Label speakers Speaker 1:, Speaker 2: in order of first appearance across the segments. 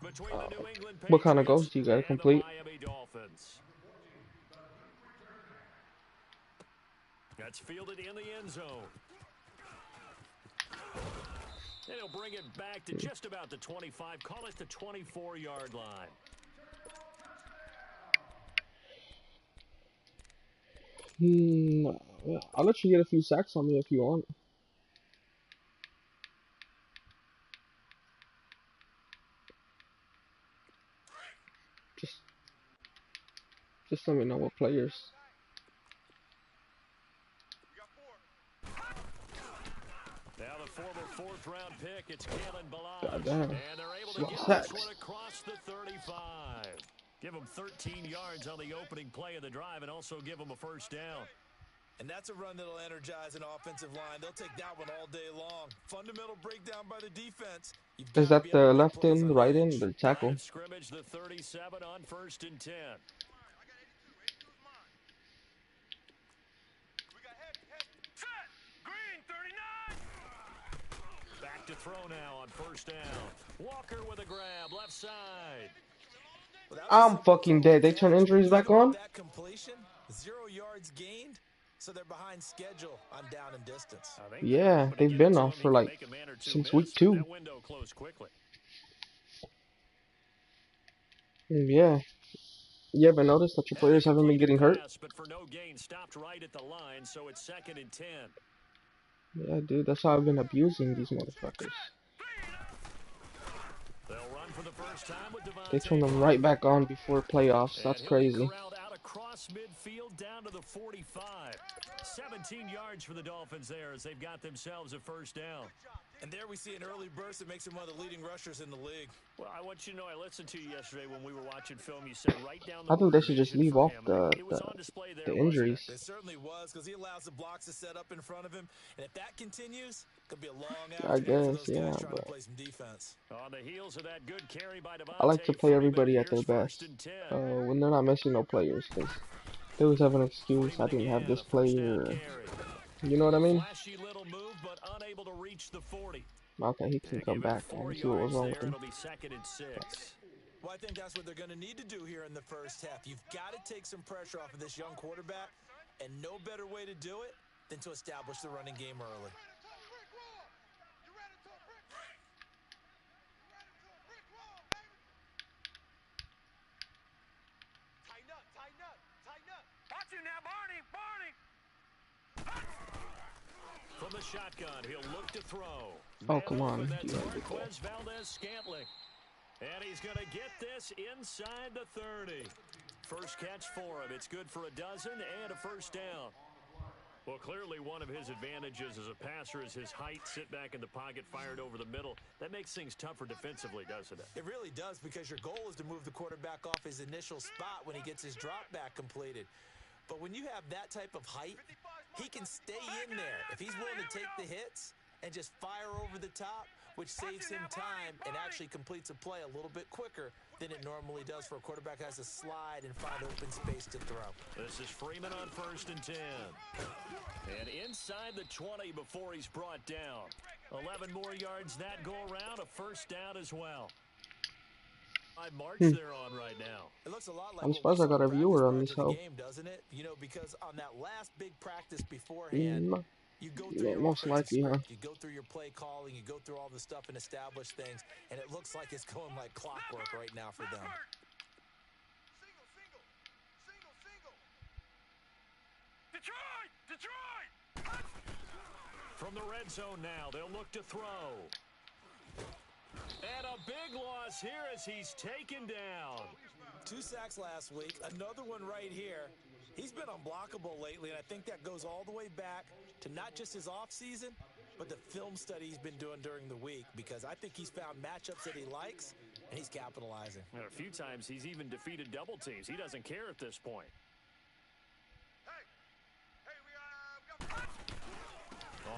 Speaker 1: between the New England
Speaker 2: What kind of
Speaker 1: Patriots
Speaker 2: goals do you got to
Speaker 1: and the
Speaker 2: complete?
Speaker 1: Miami Dolphins. That's fielded in the end zone. And he'll bring it back to just about the 25. Call it the 24-yard line.
Speaker 2: I'll let you get a few sacks on me if you want. Just, just let me know what players.
Speaker 1: Now the former fourth-round pick, it's Kalen Balazs.
Speaker 2: Goddamn.
Speaker 1: And they're able to get
Speaker 2: Sacks.
Speaker 1: this one across the 35. Give them 13 yards on the opening play of the drive and also give them a first down.
Speaker 3: And that's a run that'll energize an offensive line. They'll take that one all day long. Fundamental breakdown by the defense.
Speaker 2: Is that the left end, right end, the tackle?
Speaker 1: Line of scrimmage, the 37 on 1st and 10. Back to throw now on 1st down. Walker with a grab, left side.
Speaker 2: I'm fucking dead. They turn injuries back on?
Speaker 3: That completion, 0 yards gained. So they're behind schedule on down and distance.
Speaker 2: Yeah, they've been off for like since week 2.
Speaker 1: That window closed quickly.
Speaker 2: Yeah. You ever notice that your players haven't been getting hurt?
Speaker 1: But for no gain, stopped right at the line, so it's 2nd and 10.
Speaker 2: Yeah, dude, that's how I've been abusing these motherfuckers.
Speaker 1: They'll run for the first time with
Speaker 2: They turn them right back on before playoffs. That's crazy.
Speaker 1: Out across midfield down to the 45. 17 yards for the Dolphins there as they've got themselves a first down.
Speaker 3: And there we see an early burst that makes him one of the leading rushers in the league.
Speaker 1: Well, I want you to know, I listened to you yesterday when we were watching film. You said right down the
Speaker 2: I think they should just leave off the injuries.
Speaker 3: It certainly was, because he allows the blocks to set up in front of him. And if that continues, it could be a long afternoon for those guys trying to play some defense.
Speaker 1: On the heels of that good carry by
Speaker 2: I like to play everybody at their best when they're not missing no players, because they always have an excuse. I didn't have this player. You know what I mean? Okay, he can come back and see what was wrong with him.
Speaker 3: Well, I think that's what they're going to need to do here in the first half. You've got to take some pressure off of this young quarterback, and no better way to do it than to establish the running game early.
Speaker 1: From the shotgun, he'll look to throw.
Speaker 2: Oh, come on.
Speaker 1: And he's going to get this inside the 30. First catch for him. It's good for a dozen and a first down. Well, clearly one of his advantages as a passer is his height. Sit back in the pocket, fired over the middle. That makes things tougher defensively, doesn't it?
Speaker 3: It really does, because your goal is to move the quarterback off his initial spot when he gets his drop back completed. But when you have that type of height, he can stay in there. If he's willing to take the hits and just fire over the top, which saves him time and actually completes a play a little bit quicker than it normally does for a quarterback who has to slide and find open space to throw.
Speaker 1: This is Freeman on 1st and 10. And inside the 20 before he's brought down. 11 more yards that go around, a first down as well. March they're on right now.
Speaker 3: It looks a lot like
Speaker 2: I'm surprised I got a viewer on this hoe.
Speaker 3: Game, doesn't it? You know, because on that last big practice beforehand, you go through your
Speaker 2: most likely, huh?
Speaker 3: You go through your play calling, you go through all the stuff and establish things, and it looks like it's going like clockwork right now for them.
Speaker 1: Detroit! From the red zone now, they'll look to throw. And a big loss here as he's taken down.
Speaker 3: 2 sacks last week, another one right here. He's been unblockable lately, and I think that goes all the way back to not just his offseason, but the film study he's been doing during the week, because I think he's found matchups that he likes, and he's capitalizing.
Speaker 1: And a few times he's even defeated double teams. He doesn't care at this point.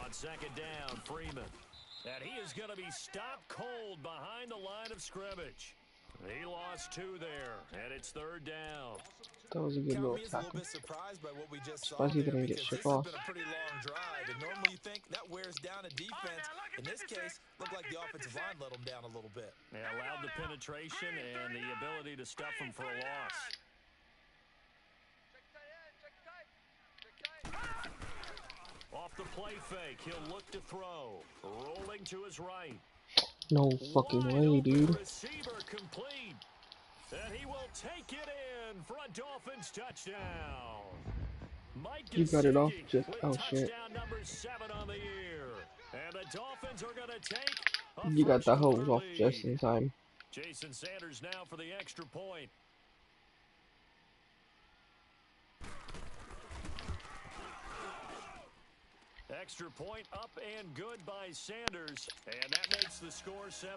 Speaker 1: On 2nd down, Freeman. And he is going to be stopped cold behind the line of scrimmage. He lost 2 there, and it's 3rd down.
Speaker 2: That was a good little tackle.
Speaker 3: A little bit surprised by what we just saw
Speaker 2: Surprised he
Speaker 3: there,
Speaker 2: didn't get
Speaker 3: because
Speaker 2: shook
Speaker 3: this
Speaker 2: off.
Speaker 3: has been a pretty long drive, and normally you think that wears down a defense In this case, looked like the offensive line let them down a little bit.
Speaker 1: They allowed the penetration and the ability to stuff them for a loss. Off the play fake, he'll look to throw. Rolling to his right.
Speaker 2: No fucking way, dude.
Speaker 1: Receiver complete. And he will take it in for a Dolphins touchdown.
Speaker 2: You got it off just, oh shit.
Speaker 1: Number 7 on the year. And the Dolphins are going to take
Speaker 2: you got the hose off just in time.
Speaker 1: Jason Sanders now for the extra point. Extra point up and good by Sanders. And that makes the score 7-0.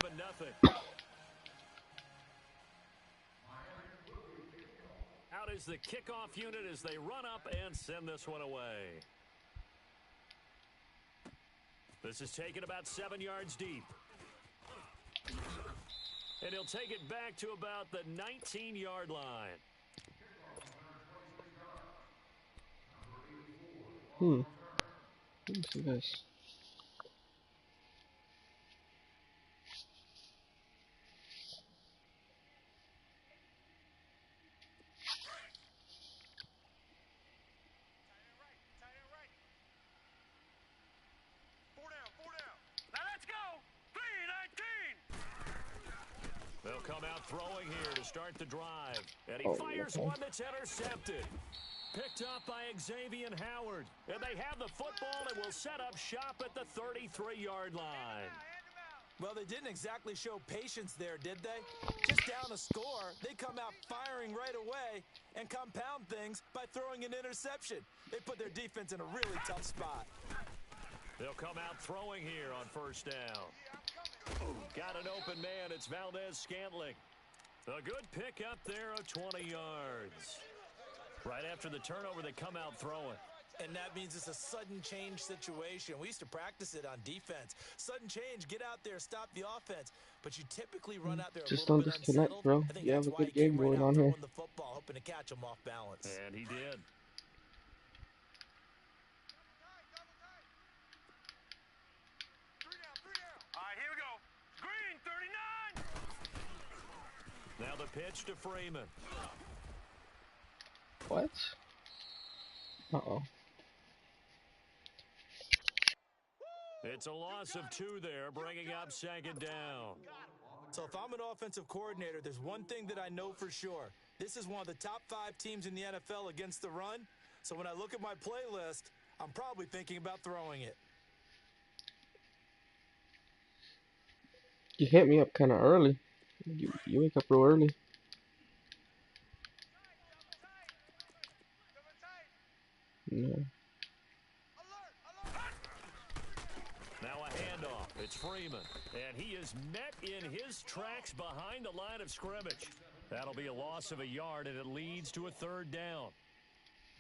Speaker 1: Out is the kickoff unit as they run up and send this one away. This is taken about 7 yards deep. And he'll take it back to about the 19-yard line.
Speaker 2: Let me see this.
Speaker 1: They'll come out throwing here to start the drive. And he fires one that's intercepted. Picked up by Xavier Howard. And they have the football and will set up shop at the 33-yard line.
Speaker 3: Well, they didn't exactly show patience there, did they? Just down a score, they come out firing right away and compound things by throwing an interception. They put their defense in a really tough spot.
Speaker 1: They'll come out throwing here on first down. Got an open man. It's Valdez-Scantling. A good pick up there of 20 yards. Right after the turnover, they come out throwing.
Speaker 3: And that means it's a sudden change situation. We used to practice it on defense. Sudden change, get out there, stop the offense. But you typically run out there
Speaker 2: just don't disconnect, bro. You have a good game going on here.
Speaker 3: The football, hoping to catch him off balance.
Speaker 1: And he did. Now the pitch to Freeman.
Speaker 2: What? Uh-oh.
Speaker 1: It's a loss of 2 there, bringing up second down.
Speaker 3: So if I'm an offensive coordinator, there's one thing that I know for sure. This is one of the top 5 teams in the NFL against the run. So when I look at my playlist, I'm probably thinking about throwing it.
Speaker 2: You hit me up kind of early. You wake up real early. No.
Speaker 1: Now a handoff. It's Freeman. And he is met in his tracks behind the line of scrimmage. That'll be a loss of a yard, and it leads to a 3rd down.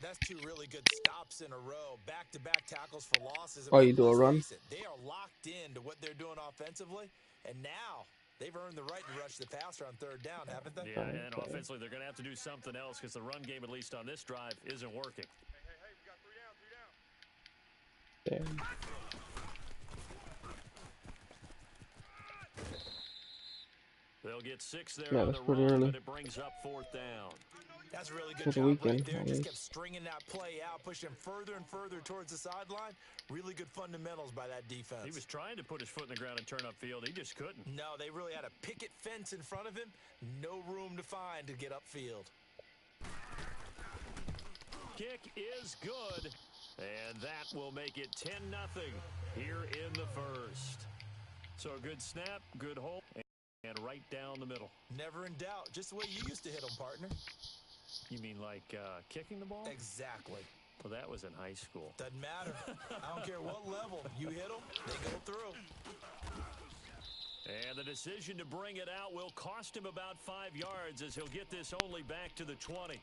Speaker 3: That's 2 really good stops in a row. Back-to-back tackles for losses.
Speaker 2: Oh, you do a run?
Speaker 3: They are locked into what they're doing offensively, and now they've earned the right to rush the passer on 3rd down, haven't they?
Speaker 1: Yeah, and offensively, they're going to have to do something else because the run game, at least on this drive, isn't working.
Speaker 3: Hey, we got 3 down.
Speaker 2: Damn.
Speaker 1: They'll get 6 there
Speaker 2: Yeah,
Speaker 1: on
Speaker 2: that's
Speaker 1: the
Speaker 2: pretty
Speaker 1: run,
Speaker 2: early.
Speaker 1: but it brings up 4th down.
Speaker 3: That's a really
Speaker 2: For
Speaker 3: good
Speaker 2: the
Speaker 3: job
Speaker 2: weekend,
Speaker 3: right there.
Speaker 2: at
Speaker 3: Just
Speaker 2: least.
Speaker 3: kept stringing that play out, pushing further and further towards the sideline. Really good fundamentals by that defense.
Speaker 1: He was trying to put his foot in the ground and turn upfield. He just couldn't.
Speaker 3: No, they really had a picket fence in front of him. No room to find to get upfield.
Speaker 1: Kick is good, and that will make it 10-0 here in the first. So a good snap, good hold, and right down the middle.
Speaker 3: Never in doubt. Just the way you used to hit them, partner.
Speaker 1: You mean like kicking the ball?
Speaker 3: Exactly.
Speaker 1: Well, that was in high school.
Speaker 3: Doesn't matter. I don't care what level. You hit them, they go through.
Speaker 1: And the decision to bring it out will cost him about 5 yards as he'll get this only back to the 20.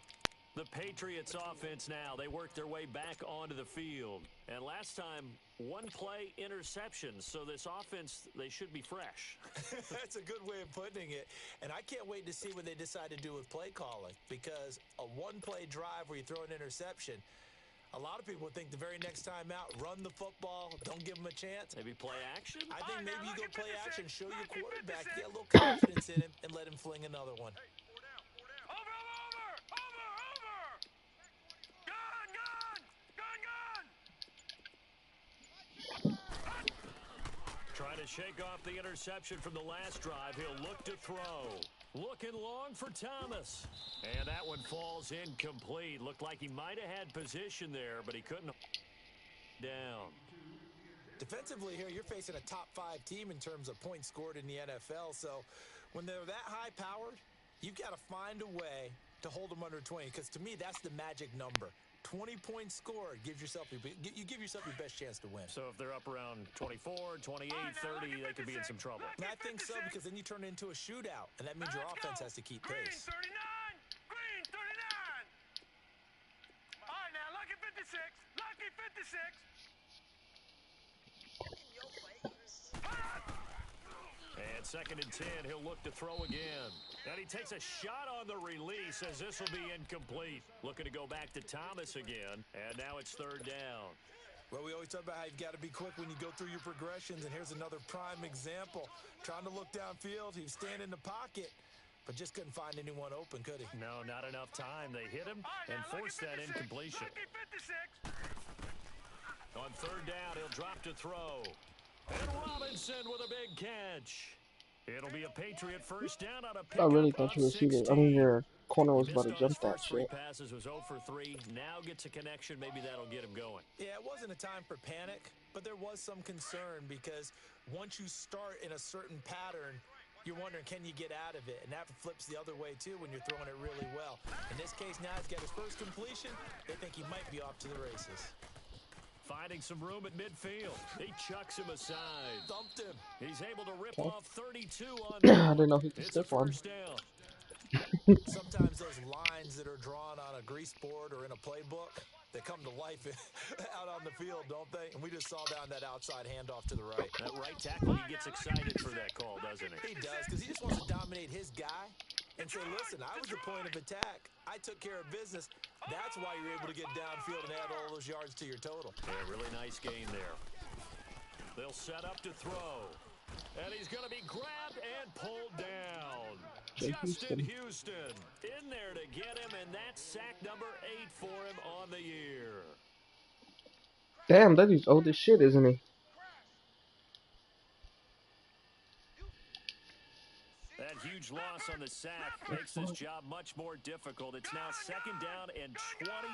Speaker 1: The Patriots offense now, they work their way back onto the field. And last time, 1 play interception. So this offense, they should be fresh.
Speaker 3: That's a good way of putting it. And I can't wait to see what they decide to do with play calling. Because a 1-play drive where you throw an interception, A lot of people would think the very next time out, run the football, don't give him a chance.
Speaker 1: Maybe play action?
Speaker 3: I think maybe you go play action, show your quarterback, get a little confidence in him, and let him fling another one.
Speaker 1: Trying to shake off the interception from the last drive. He'll look to throw. Looking long for Thomas. And that one falls incomplete. Looked like he might have had position there, but he couldn't down.
Speaker 3: Defensively here, you're facing a top-5 team in terms of points scored in the NFL. So when they're that high-powered, you've got to find a way to hold them under 20. Because to me, that's the magic number. 20 points scored, you give yourself your best chance to win.
Speaker 1: So if they're up around 24, 28, 30, they could be in some trouble.
Speaker 3: And I think so, because then you turn it into a shootout, and that means your offense has to keep pace.
Speaker 4: Green 39. All right, now, lucky 56. Lucky 56.
Speaker 1: And 2nd and 10, he'll look to throw again. And he takes a shot on the release as this will be incomplete. Looking to go back to Thomas again, and now it's 3rd down.
Speaker 3: Well, we always talk about how you've got to be quick when you go through your progressions, and here's another prime example. Trying to look downfield, he was standing in the pocket, but just couldn't find anyone open, could he?
Speaker 1: No, not enough time. They hit him and forced that incompletion. On 3rd down, he'll drop to throw. And Robinson with a big catch. It'll be a Patriot 1st down on a pickup.
Speaker 2: I really thought your receiver, your corner was about to jump that shit.
Speaker 1: Passes was 0 for 3. Now gets a connection. Maybe that'll get him going.
Speaker 3: Yeah, it wasn't a time for panic, but there was some concern because once you start in a certain pattern, you're wondering, can you get out of it? And that flips the other way, too, when you're throwing it really well. In this case, now he's got his first completion. They think he might be off to the races.
Speaker 1: Finding some room at midfield. He chucks him aside.
Speaker 3: Thumped him.
Speaker 1: He's able to rip off 32 on
Speaker 2: I didn't know he could step on.
Speaker 3: Sometimes those lines that are drawn on a grease board or in a playbook, they come to life out on the field, don't they? And we just saw down that outside handoff to the right.
Speaker 1: That right tackle, he gets excited for that call, doesn't he?
Speaker 3: He does, because he just wants to dominate his guy and say, listen, I was the point of attack. I took care of business. That's why you're able to get downfield and add all those yards to your total.
Speaker 1: Yeah, really nice gain there. They'll set up to throw. And he's going to be grabbed and pulled down. Justin Houston in there to get him, and that's sack number 8 for him on the year.
Speaker 2: Damn, that dude's old as shit, isn't he?
Speaker 1: That huge loss on the sack makes this job much more difficult. It's now 2nd down and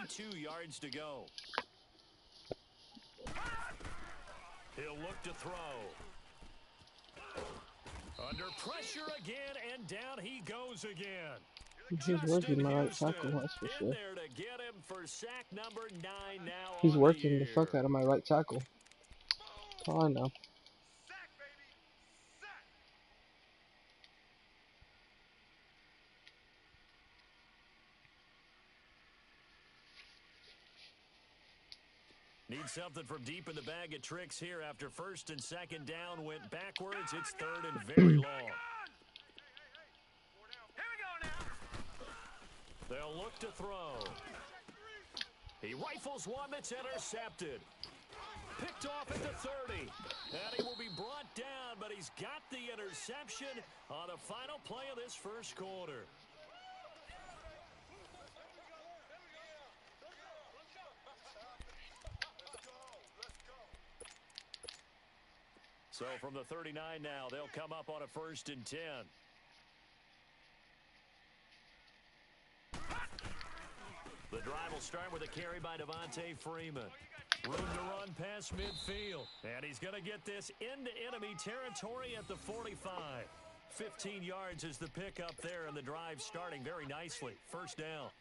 Speaker 1: 22 yards to go. He'll look to throw. Under pressure again, and down he goes again.
Speaker 2: He's working my right tackle, that's for sure.
Speaker 1: There to get him for sack number 9 now.
Speaker 2: He's working the fuck out of my right tackle. That's all I know.
Speaker 1: Need something from deep in the bag of tricks here after 1st and 2nd down went backwards. It's 3rd and very long. They'll look to throw. He rifles one that's intercepted. Picked off at the 30. And he will be brought down, but he's got the interception on the final play of this 1st quarter. So from the 39 now, they'll come up on a 1st and 10. The drive will start with a carry by Devontae Freeman. Room to run past midfield. And he's going to get this into enemy territory at the 45. 15 yards is the pickup there, and the drive starting very nicely. 1st down.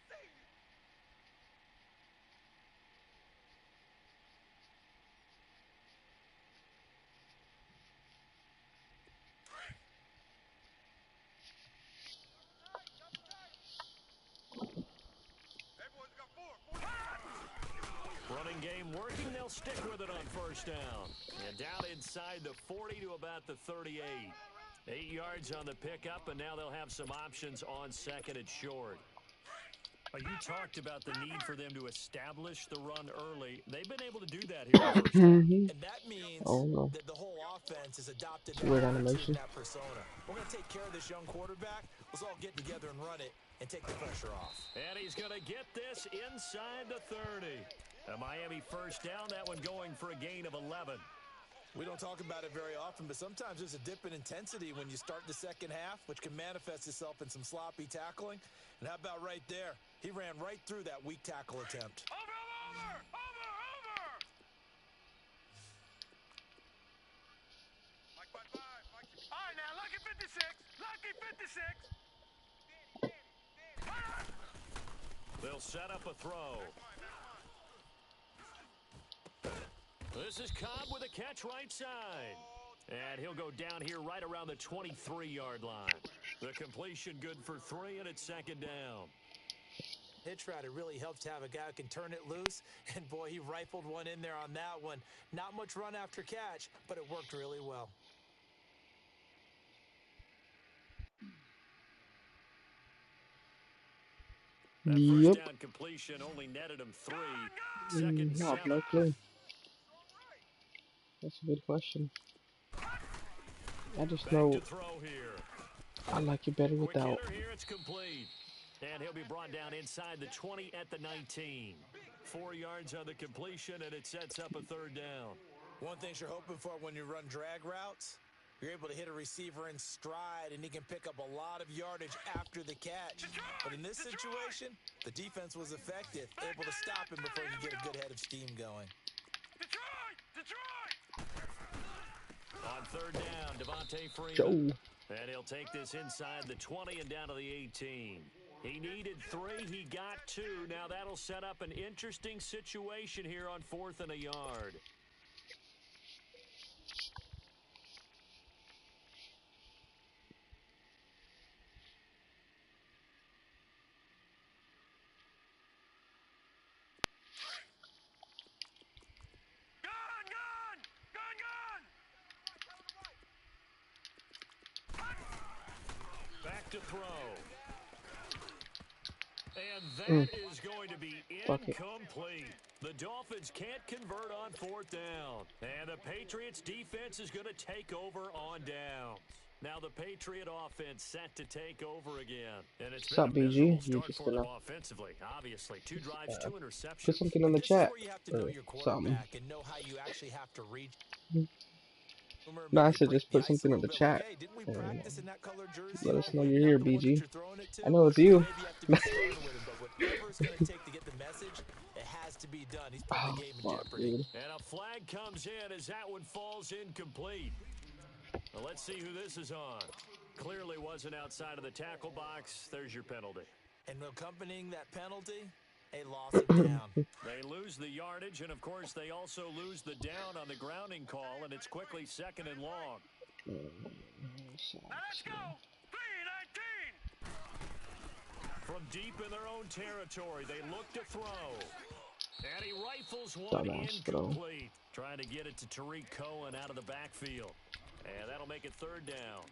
Speaker 1: Running game working, they'll stick with it on 1st down. And down inside the 40 to about the 38. 8 yards on the pickup, and now they'll have some options on 2nd and short. You talked about the need for them to establish the run early. They've been able to do that here in the first half.
Speaker 3: And that means
Speaker 2: Oh no.
Speaker 3: that the whole offense has adopted
Speaker 2: It's a
Speaker 3: that
Speaker 2: weird
Speaker 3: attitude
Speaker 2: animation.
Speaker 3: and that persona. We're going to take care of this young quarterback. Let's all get together and run it and take the pressure off.
Speaker 1: And he's going to get this inside the 30. A Miami first down, that one going for a gain of 11.
Speaker 3: We don't talk about it very often, but sometimes there's a dip in intensity when you start the second half, which can manifest itself in some sloppy tackling. And how about right there? He ran right through that weak tackle attempt.
Speaker 4: Over! Mike, all right, now, lucky 56. Lucky 56.
Speaker 1: They'll set up a throw. This is Cobb with a catch right side. And he'll go down here right around the 23-yard line. The completion good for 3, and it's second down.
Speaker 3: Hitch route, it really helps to have a guy who can turn it loose. And, boy, he rifled one in there on that one. Not much run after catch, but it worked really well.
Speaker 1: That first down completion only netted him 3. Second and 7.
Speaker 2: No clue. That's a good question. I just know I like it better without.
Speaker 1: Here, it's complete. And he'll be brought down inside the 20 at the 19. 4 yards on the completion, and it sets up a third down.
Speaker 3: One thing you're hoping for when you run drag routes, you're able to hit a receiver in stride, and he can pick up a lot of yardage after the catch. But in this situation, the defense was effective, able to stop him before he could get a good head of steam going.
Speaker 1: On third down, Devontae Freeman.
Speaker 2: Joe.
Speaker 1: And he'll take this inside the 20 and down to the 18. He needed 3. He got 2. Now that'll set up an interesting situation here on 4th and a yard. Back to throw. And that is going to be incomplete. The Dolphins can't convert on 4th down. And the Patriots defense is going to take over on downs. Now the Patriot offense set to take over again. And it's been a miserable start for them offensively. Obviously, 2 drives, 2 interceptions.
Speaker 2: Put something in the chat.
Speaker 3: You have to know your quarterback and know how you actually have to read.
Speaker 2: No, I said just put something in the chat. Let us know you're here, BG. I know it's you. Oh, fuck, dude.
Speaker 1: And a flag comes in as that one falls incomplete. Well, let's see who this is on. Clearly wasn't outside of the tackle box. There's your penalty.
Speaker 3: And accompanying that penalty, a loss of down.
Speaker 1: They lose the yardage, and, of course, they also lose the down on the grounding call, and it's quickly 2nd and long.
Speaker 4: Let's go. 3-19.
Speaker 1: From deep in their own territory, they look to throw. And he rifles one incomplete. Trying to get it to Tariq Cohen out of the backfield. And that'll make it 3rd down.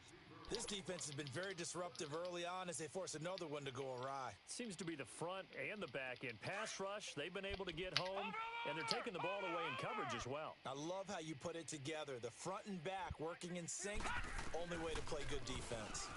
Speaker 3: This defense has been very disruptive early on as they force another one to go awry.
Speaker 1: Seems to be the front and the back end. Pass rush, they've been able to get home, and they're taking the ball away in coverage as well.
Speaker 3: I love how you put it together. The front and back working in sync, only way to play good defense.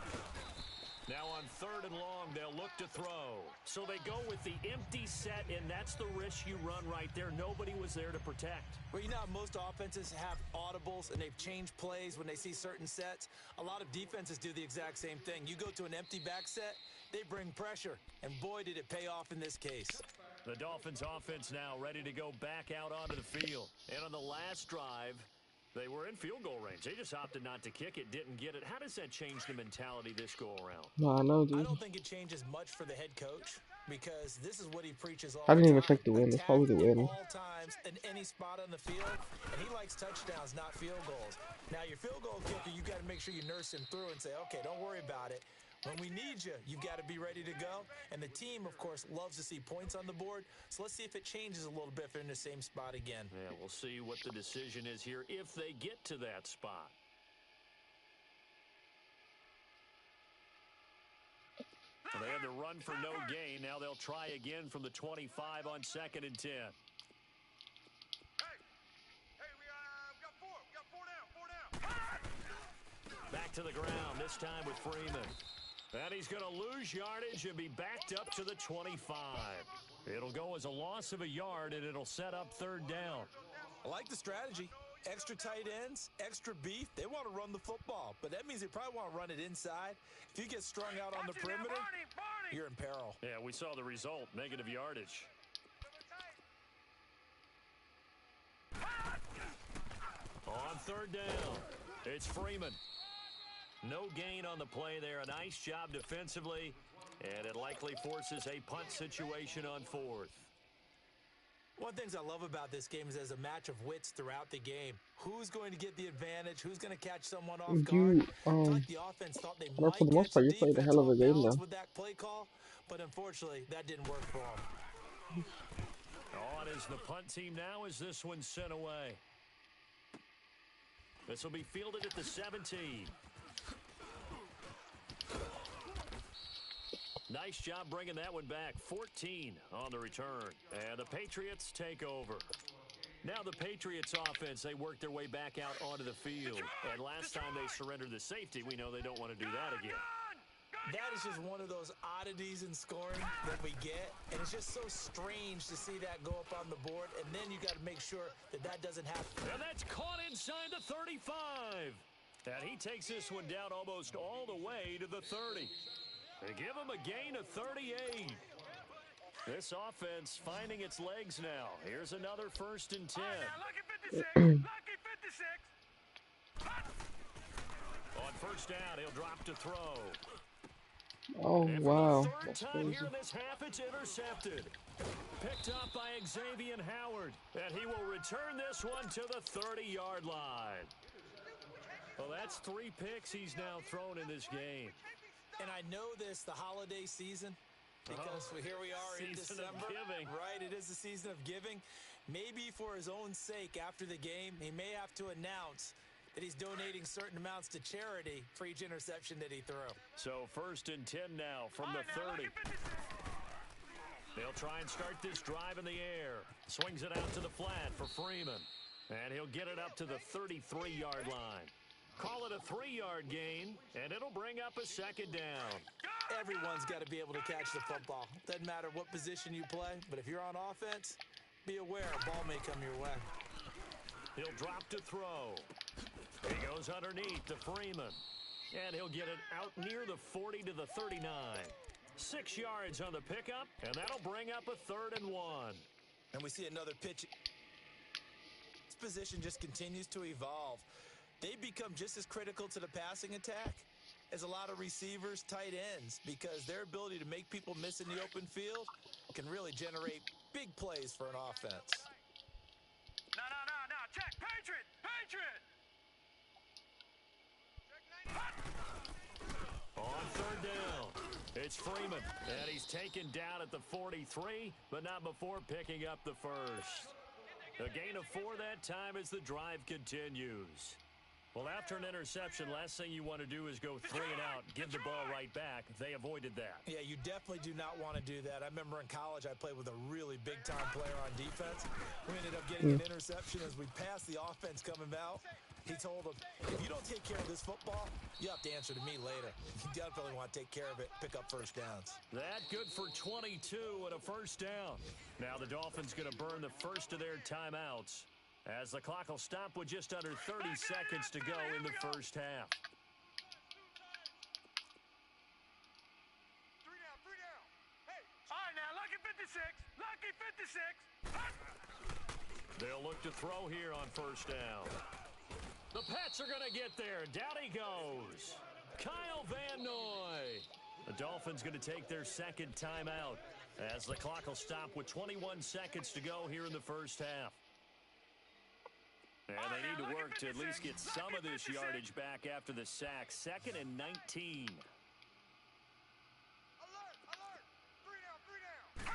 Speaker 1: Now on 3rd and long, they'll look to throw. So they go with the empty set, and that's the risk you run right there. Nobody was there to protect.
Speaker 3: Well, you know how most offenses have audibles, and they've changed plays when they see certain sets? A lot of defenses do the exact same thing. You go to an empty back set, they bring pressure, and boy, did it pay off in this case.
Speaker 1: The Dolphins offense now ready to go back out onto the field. And on the last drive, they were in field goal range. They just opted not to kick it, didn't get it. How does that change the mentality this go-around?
Speaker 2: No, I know, dude.
Speaker 3: I don't think it changes much for the head coach because this is what he preaches all
Speaker 2: I didn't even
Speaker 3: time.
Speaker 2: check the win. It's probably the win.
Speaker 3: All times in any spot on the field, and he likes touchdowns, not field goals. Now, your field goal kicker, you got to make sure you nurse him through and say, okay, don't worry about it. When we need you, you've got to be ready to go. And the team, of course, loves to see points on the board. So let's see if it changes a little bit if they're in the same spot again.
Speaker 1: Yeah, we'll see what the decision is here if they get to that spot. Well, they had the run for no gain. Now they'll try again from the 25 on 2nd and 10.
Speaker 4: Hey, we got four. We got four down.
Speaker 1: Back to the ground, this time with Freeman. And he's going to lose yardage and be backed up to the 25. It'll go as a loss of a yard, and it'll set up 3rd down.
Speaker 3: I like the strategy. Extra tight ends, extra beef. They want to run the football, but that means they probably want to run it inside. If you get strung out on the perimeter, you're in peril.
Speaker 1: Yeah, we saw the result, negative yardage. On 3rd down, it's Freeman. No gain on the play there. A nice job defensively, and it likely forces a punt situation on 4th.
Speaker 3: One of the things I love about this game is there's a match of wits throughout the game. Who's going to get the advantage? Who's going to catch someone off guard? Like the offense thought they might
Speaker 2: for the most
Speaker 3: catch
Speaker 2: part,
Speaker 3: the
Speaker 2: you played a
Speaker 3: defense
Speaker 2: hell of a
Speaker 3: off
Speaker 2: game,
Speaker 3: balance
Speaker 2: though.
Speaker 3: with that play call, but unfortunately, that didn't work for them.
Speaker 1: On is the punt team now as this one's sent away. This will be fielded at the 17. Nice job bringing that one back. 14 on the return. And the Patriots take over. Now the Patriots offense, they work their way back out onto the field. And last time they surrendered the safety, we know they don't want to do that again.
Speaker 3: That is just one of those oddities in scoring that we get. And it's just so strange to see that go up on the board. And then you got to make sure that that doesn't happen.
Speaker 1: And that's caught inside the 35. And he takes this one down almost all the way to the 30. They give him a gain of 38. This offense finding its legs now. Here's another 1st and 10.
Speaker 4: Lucky 56. Lucky 56.
Speaker 1: On 1st down, he'll drop to throw.
Speaker 2: Oh,
Speaker 1: And
Speaker 2: wow.
Speaker 1: for the 3rd
Speaker 2: That's
Speaker 1: time
Speaker 2: crazy.
Speaker 1: here in this half, it's intercepted. Picked up by Xavier Howard. And he will return this one to the 30-yard line. Well, that's 3 picks he's now thrown in this game.
Speaker 3: And I know this, the holiday season, because here we are in
Speaker 1: Season
Speaker 3: December.
Speaker 1: of giving.
Speaker 3: Right, it is the season of giving. Maybe for his own sake after the game, he may have to announce that he's donating certain amounts to charity for each interception that he threw.
Speaker 1: So 1st and 10 now from the 30. They'll try and start this drive in the air. Swings it out to the flat for Freeman. And he'll get it up to the 33-yard line. Call it a 3-yard gain, and it'll bring up a 2nd down.
Speaker 3: Everyone's got to be able to catch the football. Doesn't matter what position you play, but if you're on offense, be aware a ball may come your way.
Speaker 1: He'll drop to throw. He goes underneath to Freeman. And he'll get it out near the 40 to the 39. 6 yards on the pickup, and that'll bring up a 3rd and 1.
Speaker 3: And we see another pitch. This position just continues to evolve. They become just as critical to the passing attack as a lot of receivers, tight ends, because their ability to make people miss in the open field can really generate big plays for an offense.
Speaker 4: No. Check. Patriot.
Speaker 1: On 3rd down, it's Freeman, and he's taken down at the 43, but not before picking up the 1st. A gain of 4 that time as the drive continues. Well, after an interception, last thing you want to do is go 3 and out, give the ball right back. They avoided that.
Speaker 3: Yeah, you definitely do not want to do that. I remember in college I played with a really big-time player on defense. We ended up getting an interception as we passed the offense coming out. He told him, if you don't take care of this football, you have to answer to me later. You definitely want to take care of it, pick up 1st downs.
Speaker 1: That good for 22 and a 1st down. Now the Dolphins going to burn the first of their timeouts, as the clock will stop with just under 30 seconds to go in the 1st half.
Speaker 4: 3 down. Hey. All right, now, lucky 56. Lucky 56.
Speaker 1: They'll look to throw here on 1st down. The Pats are going to get there. Down he goes. Kyle Van Noy. The Dolphins going to take their 2nd timeout, as the clock will stop with 21 seconds to go here in the 1st half. And they need to work to at least get some of this yardage back after the sack. 2nd and 19.
Speaker 4: Alert. 3 down.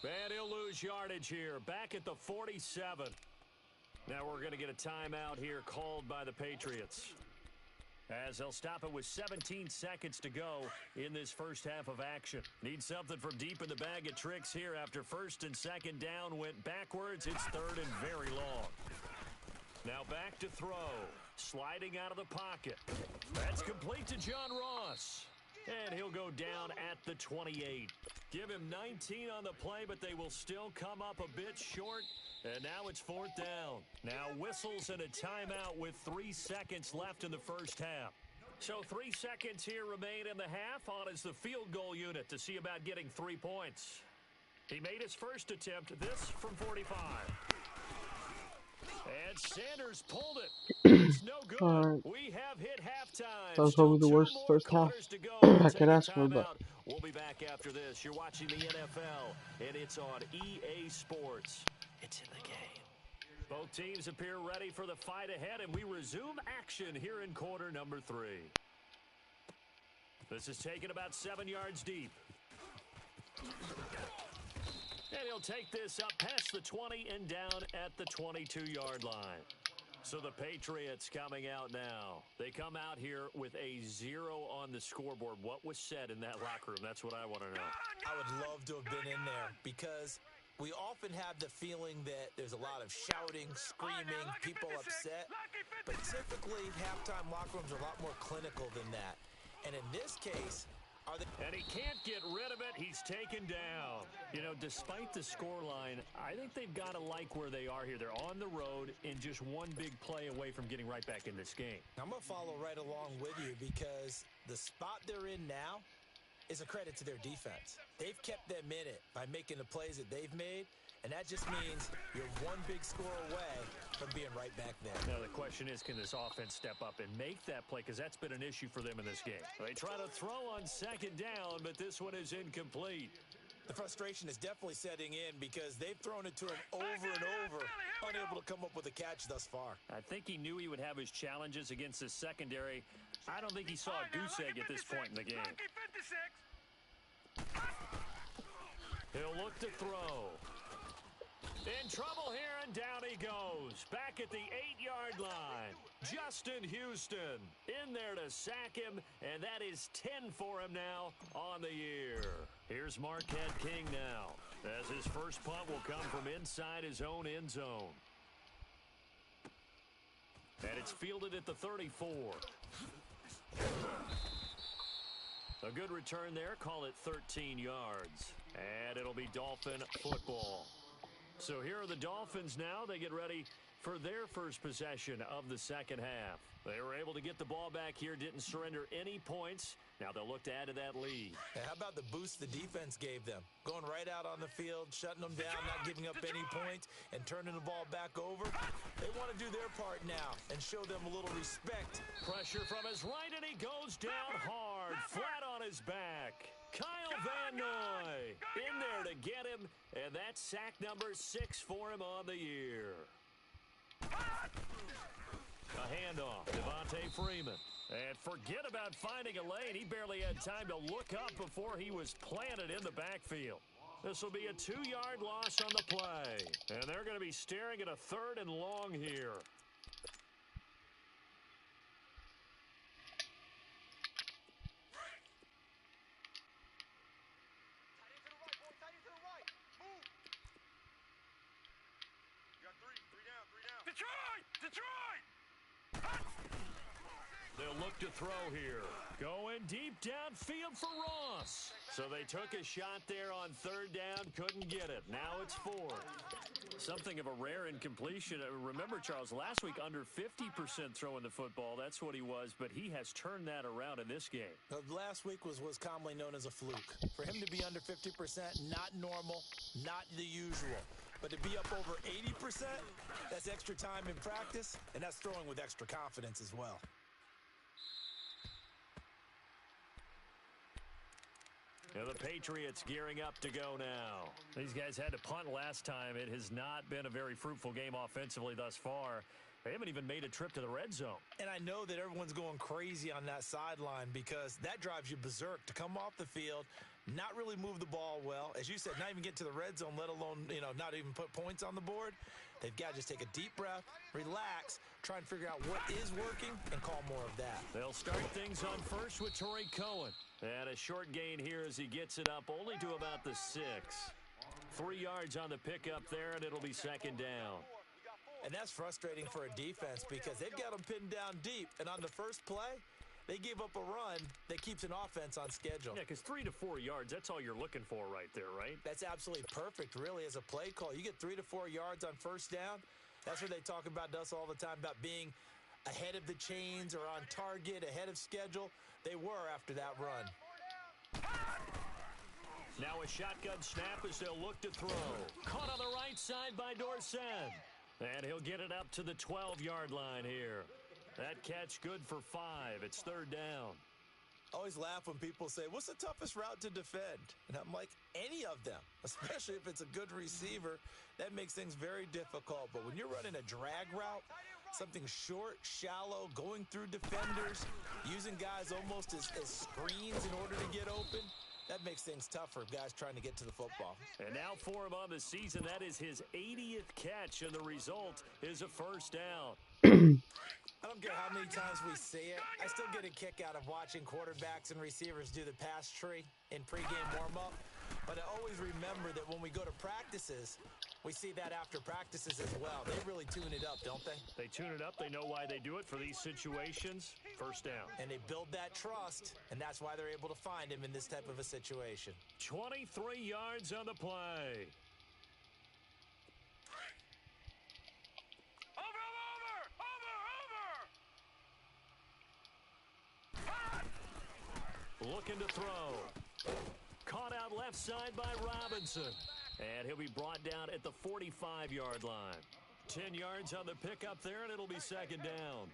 Speaker 1: And he'll lose yardage here. Back at the 47. Now we're going to get a timeout here called by the Patriots. As they'll stop it with 17 seconds to go in this first half of action. Need something from deep in the bag of tricks here after first and second down went backwards. It's third and very long. Now back to throw. Sliding out of the pocket. That's complete to John Ross. And he'll go down at the 28. Give him 19 on the play, but they will still come up a bit short. And now it's fourth down. Now whistles and a timeout with 3 seconds left in the first half. So 3 seconds here remain in the half. On is the field goal unit to see about getting 3 points. He made his first attempt, this from 45. And Sanders pulled it. It's no good.
Speaker 2: Alright.
Speaker 1: We have hit halftime.
Speaker 2: That was probably the worst first half I could ask for, but
Speaker 1: we'll be back after this. You're watching the NFL, and it's on EA Sports. It's in the game. Both teams appear ready for the fight ahead, and we resume action here in quarter number 3. This is taken about 7 yards deep. And he'll take this up past the 20 and down at the 22-yard line. So the Patriots coming out now. They come out here with a 0 on the scoreboard. What was said in that locker room? That's what I want to know.
Speaker 3: I would love to have been in there because we often have the feeling that there's a lot of shouting, screaming, people upset. But typically, halftime locker rooms are a lot more clinical than that. And in this case,
Speaker 1: and he can't get rid of it. He's taken down. You know, despite the scoreline, I think they've got to like where they are here. They're on the road and just one big play away from getting right back in this game.
Speaker 3: I'm going to follow right along with you because the spot they're in now is a credit to their defense. They've kept them in it by making the plays that they've made, and that just means you're one big score away from being right back there.
Speaker 1: Now, the question is, can this offense step up and make that play? Because that's been an issue for them in this game. They try to throw on second down, but this one is incomplete.
Speaker 3: The frustration is definitely setting in because they've thrown it to him over and over, unable to come up with a catch thus far.
Speaker 1: I think he knew he would have his challenges against his secondary. I don't think he saw a goose egg at this point in the game. He'll look to throw. In trouble here, and down he goes. Back at the 8-yard line. Justin Houston in there to sack him, and that is 10 for him now on the year. Here's Marquette King now, as his first punt will come from inside his own end zone. And it's fielded at the 34. A good return there, call it 13 yards. And it'll be Dolphin football. So here are the Dolphins now. They get ready for their first possession of the second half. They were able to get the ball back here, didn't surrender any points. Now they'll look to add to that lead.
Speaker 3: Hey, how about the boost the defense gave them? Going right out on the field, shutting them down, not giving up any points, and turning the ball back over. They want to do their part now and show them a little respect.
Speaker 1: Pressure from his right, and he goes down hard, flat on his back. Kyle Van Noy in there to get him, and that's sack number 6 for him on the year. A handoff, Devontae Freeman. And forget about finding a lane. He barely had time to look up before he was planted in the backfield. This will be a 2-yard loss on the play. And they're going to be staring at a 3rd and long here. They'll look to throw here. Going deep downfield for Ross. So they took a shot there on 3rd down, couldn't get it. Now it's 4th. Something of a rare incompletion. Remember, Charles, last week under 50% throwing the football. That's what he was, but he has turned that around in this game.
Speaker 3: Last week was commonly known as a fluke. For him to be under 50%, not normal, not the usual. But to be up over 80%, that's extra time in practice, and that's throwing with extra confidence as well.
Speaker 1: Now the Patriots gearing up to go now. These guys had to punt last time. It has not been a very fruitful game offensively thus far. They haven't even made a trip to the red zone.
Speaker 3: And I know that everyone's going crazy on that sideline because that drives you berserk to come off the field, not really move the ball well. As you said, not even get to the red zone, let alone, not even put points on the board. They've got to just take a deep breath, relax, try and figure out what is working, and call more of that.
Speaker 1: They'll start things on first with Torrey Cohen. And a short gain here as he gets it up only to about the 6. 3 yards on the pickup there, and it'll be second down.
Speaker 3: And that's frustrating for a defense because they've got them pinned down deep. And on the first play, they gave up a run that keeps an offense on schedule.
Speaker 1: Yeah, because 3 to 4 yards, that's all you're looking for right there, right?
Speaker 3: That's absolutely perfect, really, as a play call. You get 3 to 4 yards on first down. That's what they talk about us all the time, about being ahead of the chains or on target, ahead of schedule. They were after that run.
Speaker 1: Now a shotgun snap as they'll look to throw. Caught on the right side by Dorsett. And he'll get it up to the 12-yard line here. That catch good for 5. It's third down.
Speaker 3: I always laugh when people say, what's the toughest route to defend? And I'm like, any of them, especially if it's a good receiver. That makes things very difficult. But when you're running a drag route, something short, shallow, going through defenders, using guys almost as screens in order to get open, that makes things tough for guys trying to get to the football.
Speaker 1: And now for him on the season, that is his 80th catch, and the result is a first down.
Speaker 3: I don't care how many times we see it. I still get a kick out of watching quarterbacks and receivers do the pass tree in pregame warm-up. But I always remember that when we go to practices, we see that after practices as well. They really tune it up, don't they?
Speaker 1: They tune it up. They know why they do it for these situations. First down.
Speaker 3: And they build that trust, and that's why they're able to find him in this type of a situation.
Speaker 1: 23 yards on the play. Looking to throw. Caught out left side by Robinson. And he'll be brought down at the 45-yard line. 10 yards on the pickup there, and it'll be second down.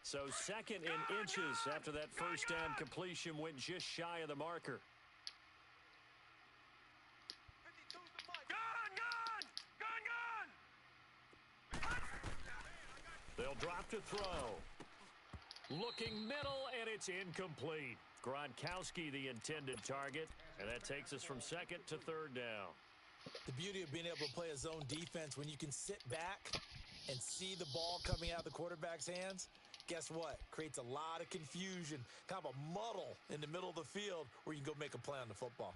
Speaker 1: So second in inches after that first down completion went just shy of the marker. They'll drop to throw. Looking middle, and it's incomplete. Gronkowski, the intended target, and that takes us from second to third down.
Speaker 3: The beauty of being able to play a zone defense when you can sit back and see the ball coming out of the quarterback's hands, guess what? Creates a lot of confusion, kind of a muddle in the middle of the field where you can go make a play on the football.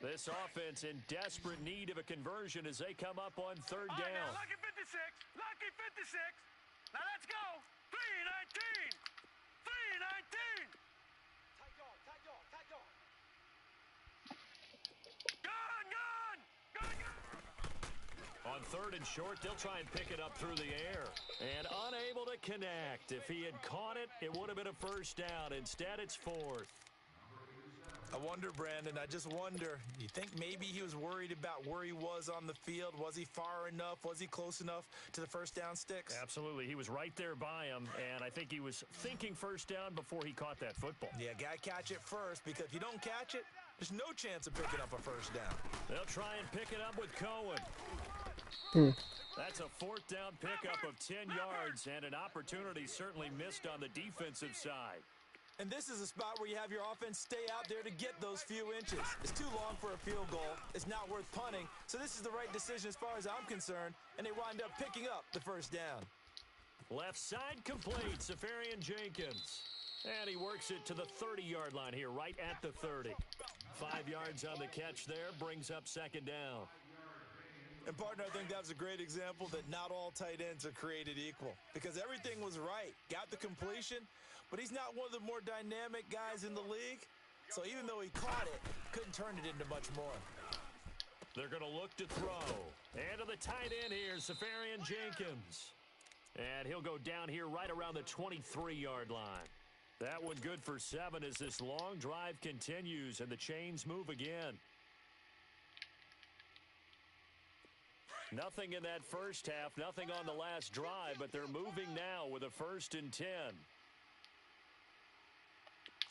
Speaker 1: This offense in desperate need of a conversion as they come up on third down.
Speaker 4: Now, lucky 56, lucky 56. Now let's go. 3-19, 3-19.
Speaker 1: On third and short, they'll try and pick it up through the air. And unable to connect. If he had caught it, it would have been a first down. Instead, it's fourth.
Speaker 3: I wonder, Brandon, I just wonder, you think maybe he was worried about where he was on the field? Was he far enough? Was he close enough to the first down sticks?
Speaker 1: Absolutely. He was right there by him, and I think he was thinking first down before he caught that football.
Speaker 3: Yeah, got to catch it first, because if you don't catch it, there's no chance of picking up a first down.
Speaker 1: They'll try and pick it up with Cohen. That's a fourth down pickup of 10 yards, and an opportunity certainly missed on the defensive side.
Speaker 3: And this is a spot where you have your offense stay out there to get those few inches. It's too long for a field goal. It's not worth punting. So this is the right decision as far as I'm concerned, and they wind up picking up the first down.
Speaker 1: Left side complete, Safarian Jenkins. And he works it to the 30-yard line here, right at the 30. 5 yards on the catch there, brings up second down.
Speaker 3: And, partner, I think that was a great example that not all tight ends are created equal, because everything was right. Got the completion, but he's not one of the more dynamic guys in the league. So even though he caught it, couldn't turn it into much more.
Speaker 1: They're going to look to throw. And to the tight end here, Safarian Jenkins. And he'll go down here right around the 23-yard line. That one good for 7 as this long drive continues and the chains move again. Nothing in that first half, nothing on the last drive, but they're moving now with a 1st and 10.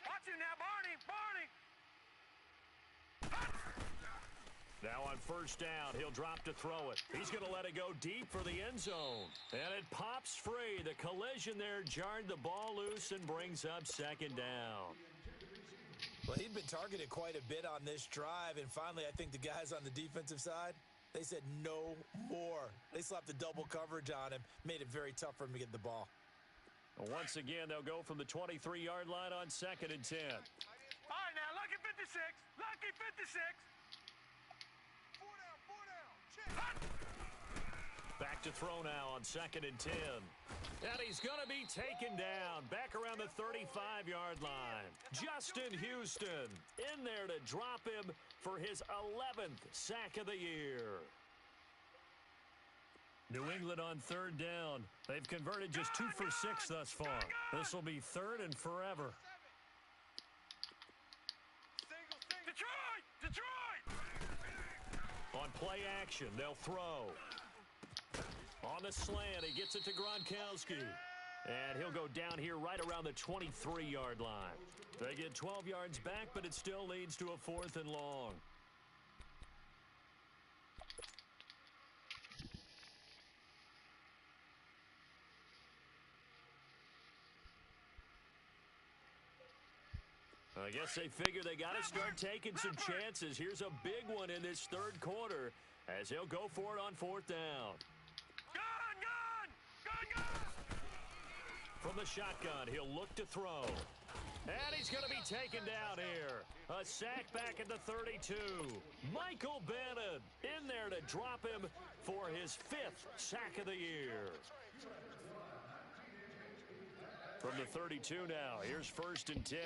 Speaker 4: Watch him now, Barney, Barney.
Speaker 1: Now on first down, he'll drop to throw it. He's going to let it go deep for the end zone. And it pops free. The collision there jarred the ball loose and brings up second down.
Speaker 3: Well, he'd been targeted quite a bit on this drive, and finally I think the guys on the defensive side, they said no more. They slapped the double coverage on him, made it very tough for him to get the ball.
Speaker 1: Once again, they'll go from the 23-yard line on 2nd and 10.
Speaker 4: All right, now, lucky 56. Lucky 56.
Speaker 1: Back to throw now on 2nd and 10. And he's going to be taken down back around the 35-yard line. Justin Houston in there to drop him for his 11th sack of the year. New England on 3rd down. They've converted just 2 for 6 thus far. This will be 3rd and forever.
Speaker 4: Detroit!
Speaker 1: On play action, they'll throw. On the slant, he gets it to Gronkowski. And he'll go down here right around the 23-yard line. They get 12 yards back, but it still leads to a 4th and long. I guess they figure they got to start taking some chances. Here's a big one in this 3rd quarter as he'll go for it on 4th down.
Speaker 4: Gun!
Speaker 1: From the shotgun, he'll look to throw. And he's going to be taken down here. A sack back at the 32. Michael Bannon in there to drop him for his 5th sack of the year. From the 32 now, here's 1st and 10.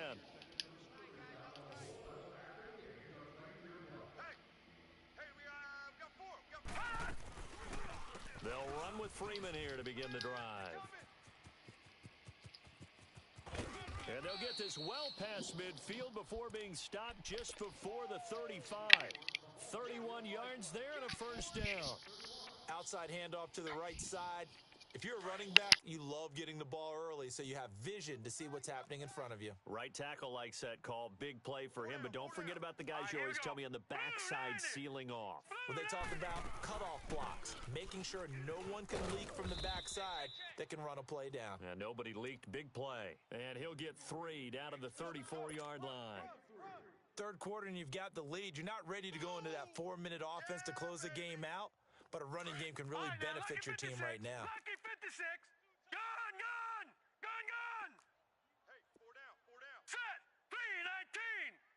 Speaker 1: They'll run with Freeman here to begin the drive. And they'll get this well past midfield before being stopped just before the 35. 31 yards there and a 1st down.
Speaker 3: Outside handoff to the right side. If you're a running back, you love getting the ball early so you have vision to see what's happening in front of you.
Speaker 1: Right tackle likes that call. Big play for him, but don't forget about the guys you always tell me on the backside sealing off.
Speaker 3: When they talk about cutoff blocks, making sure no one can leak from the backside that can run a play down.
Speaker 1: And nobody leaked. Big play. And he'll get 3 down to the 34-yard line.
Speaker 3: 3rd quarter and you've got the lead. You're not ready to go into that 4-minute offense to close the game out, but a running game can really benefit your team right now.
Speaker 4: Lucky 56. Gun! Hey, 4 down. Set.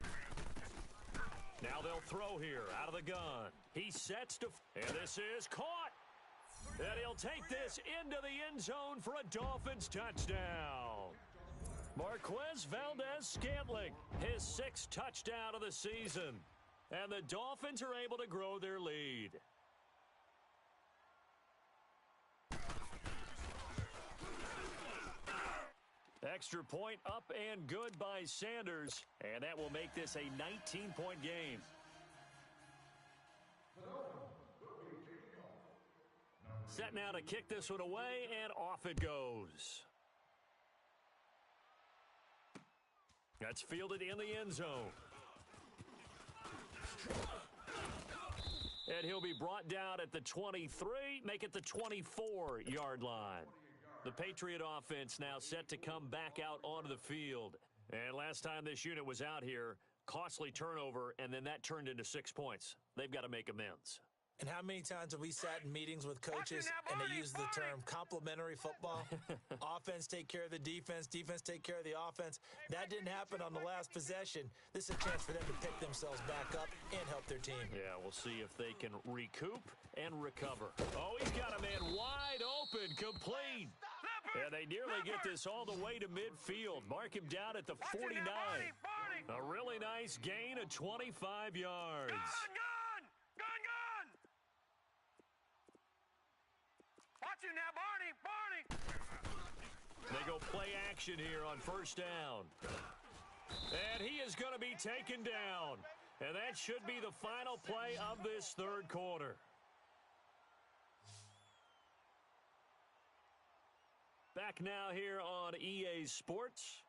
Speaker 4: 3-19.
Speaker 1: Now they'll throw here out of the gun. He sets to, and this is caught. And he'll take this into the end zone for a Dolphins touchdown. Marquez Valdez-Scantling, his 6th touchdown of the season. And the Dolphins are able to grow their lead. Extra point up and good by Sanders, and that will make this a 19-point game. Set now to kick this one away, and off it goes. That's fielded in the end zone. And he'll be brought down at the 23, make it the 24-yard line. The Patriot offense now set to come back out onto the field. And last time this unit was out here, costly turnover, and then that turned into 6 points. They've got to make amends.
Speaker 3: And how many times have we sat in meetings with coaches and they use the term complementary football? Offense take care of the defense, defense take care of the offense. That didn't happen on the last possession. This is a chance for them to pick themselves back up and help their team.
Speaker 1: Yeah, we'll see if they can recoup and recover. Oh, he's got a man wide open, complete. And they nearly get this all the way to midfield. Mark him down at the 49. A really nice gain of 25 yards.
Speaker 4: Gun! Watch him now, Barney!
Speaker 1: They go play action here on first down. And he is going to be taken down. And that should be the final play of this 3rd quarter. Back now here on EA Sports.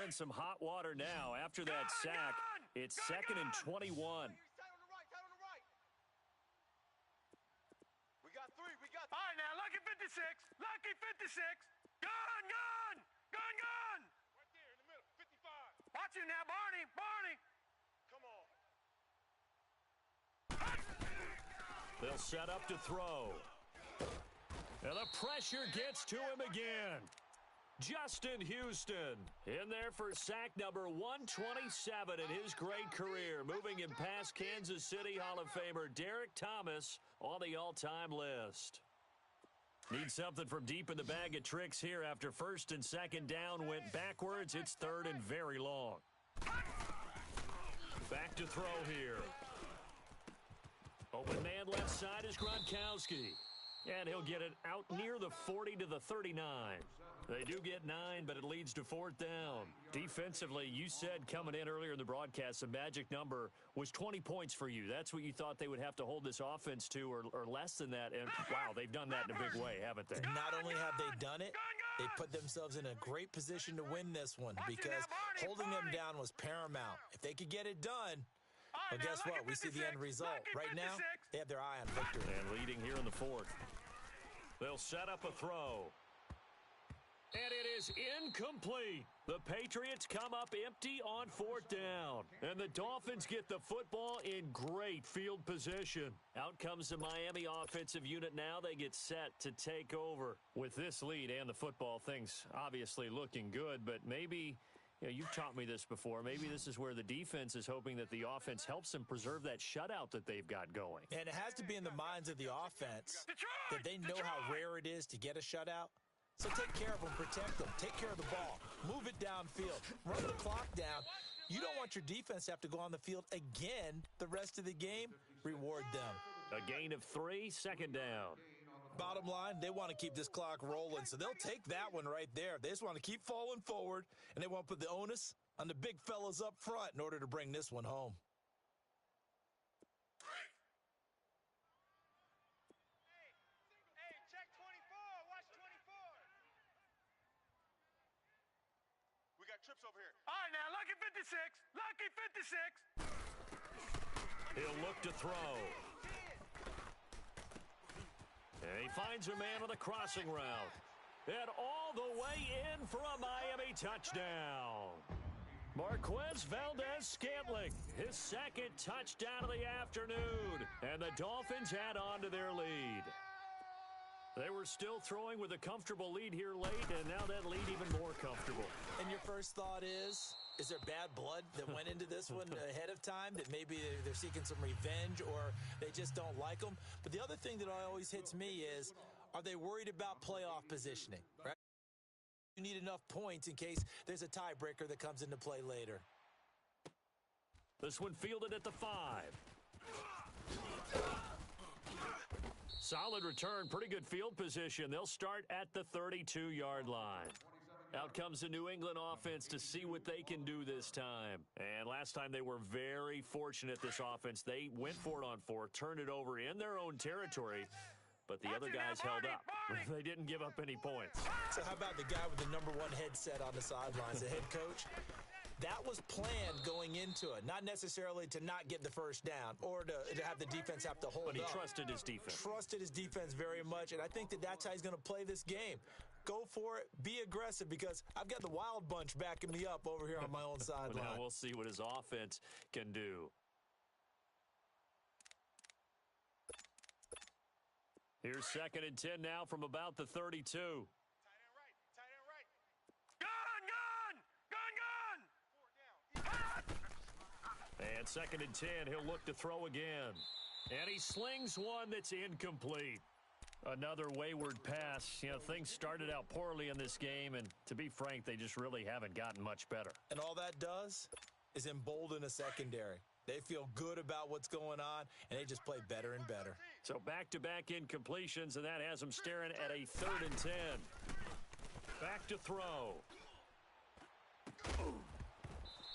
Speaker 1: in some hot water now. After that sack, it's 2nd and 21.
Speaker 4: We got 3. All right, now, lucky 56. Lucky 56. Gun. Right there in the middle, 55. Watch him now, Barney. Come on.
Speaker 1: They'll set up to throw. And the pressure gets to him again. Justin Houston in there for sack number 127 in his great career, moving him past Kansas City Hall of Famer Derek Thomas on the all-time list. Need something from deep in the bag of tricks here after 1st and 2nd down went backwards. It's 3rd and very long. Back to throw here. Open man left side is Gronkowski. And he'll get it out near the 40 to the 39. They do get 9, but it leads to 4th down. Defensively, you said coming in earlier in the broadcast, the magic number was 20 points for you. That's what you thought they would have to hold this offense to, or less than that. And, wow, they've done that in a big way, haven't they?
Speaker 3: Not only have they done it, they put themselves in a great position to win this one because holding them down was paramount. If they could get it done, well, guess what? We see the end result. Right now, they have their eye on victory.
Speaker 1: And leading here in the 4th. They'll set up a throw. And it is incomplete. The Patriots come up empty on 4th down. And the Dolphins get the football in great field position. Out comes the Miami offensive unit now. They get set to take over. With this lead and the football, things obviously looking good, but maybe... You know, you've taught me this before. Maybe this is where the defense is hoping that the offense helps them preserve that shutout that they've got going.
Speaker 3: And it has to be in the minds of the offense that they know how rare it is to get a shutout. So take care of them, protect them, take care of the ball, move it downfield, run the clock down. You don't want your defense to have to go on the field again the rest of the game. Reward them.
Speaker 1: A gain of 3, 2nd down.
Speaker 3: Bottom line, they want to keep this clock rolling, so they'll take that one right there. They just want to keep falling forward, and they want to put the onus on the big fellas up front in order to bring this one home.
Speaker 4: Hey, check 24. Watch 24. We got trips over here. All right, now, lucky 56. Lucky 56.
Speaker 1: He'll look to throw. And he finds a man on the crossing route. And all the way in for a Miami touchdown. Marquez Valdez-Scantling, his 2nd touchdown of the afternoon. And the Dolphins add on to their lead. They were still throwing with a comfortable lead here late, and now that lead even more comfortable.
Speaker 3: And your first thought is there bad blood that went into this one ahead of time, that maybe they're seeking some revenge or they just don't like them? But the other thing that always hits me is, are they worried about playoff positioning, right? You need enough points in case there's a tiebreaker that comes into play later.
Speaker 1: This one fielded at the 5. Solid return, pretty good field position. They'll start at the 32-yard line. Out comes the New England offense to see what they can do this time. And last time they were very fortunate, this offense. They went for it on 4, turned it over in their own territory, but the other guys held up. They didn't give up any points.
Speaker 3: So how about the guy with the number 1 headset on the sidelines, the head coach? That was planned going into it, not necessarily to not get the first down or to have the defense have to hold up.
Speaker 1: But he trusted his defense.
Speaker 3: Trusted his defense very much, and I think that's how he's going to play this game. Go for it, be aggressive, because I've got the wild bunch backing me up over here on my own sideline.
Speaker 1: Now we'll see what his offense can do. Here's 2nd and 10 now from about the 32.
Speaker 4: Tight end right. Gun. 4 down.
Speaker 1: And 2nd and 10, he'll look to throw again. And he slings one that's incomplete. Another wayward pass. You know, things started out poorly in this game, and to be frank, they just really haven't gotten much better.
Speaker 3: And all that does is embolden a secondary. They feel good about what's going on, and they just play better and better.
Speaker 1: So back-to-back incompletions, and that has them staring at a 3rd and 10. Back to throw.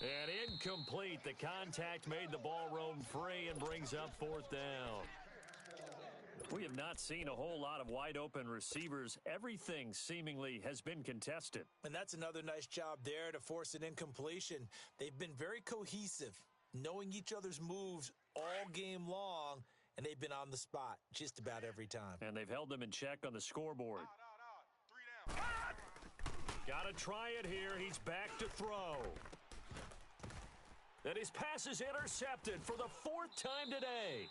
Speaker 1: And incomplete. The contact made the ball roam free and brings up 4th down. We have not seen a whole lot of wide open receivers. Everything seemingly has been contested.
Speaker 3: And that's another nice job there to force an incompletion. They've been very cohesive, knowing each other's moves all game long, and they've been on the spot just about every time.
Speaker 1: And they've held them in check on the scoreboard.
Speaker 4: Out. 3 down.
Speaker 1: Got to try it here. He's back to throw. And his pass is intercepted for the 4th time today.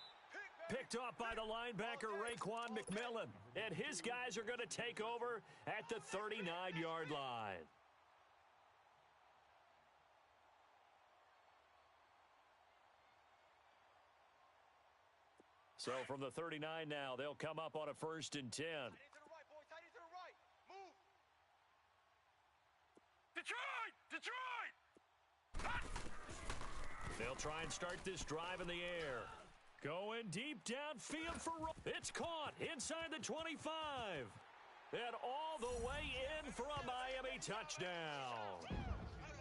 Speaker 1: Picked off by the linebacker, Raekwon McMillan. And his guys are going to take over at the 39-yard line. So from the 39 now, they'll come up on a 1st and 10.
Speaker 4: Tight into the right, boy. Tight into the right. Move. Detroit!
Speaker 1: They'll try and start this drive in the air. Going deep downfield for... It's caught inside the 25. And all the way in for a Miami touchdown.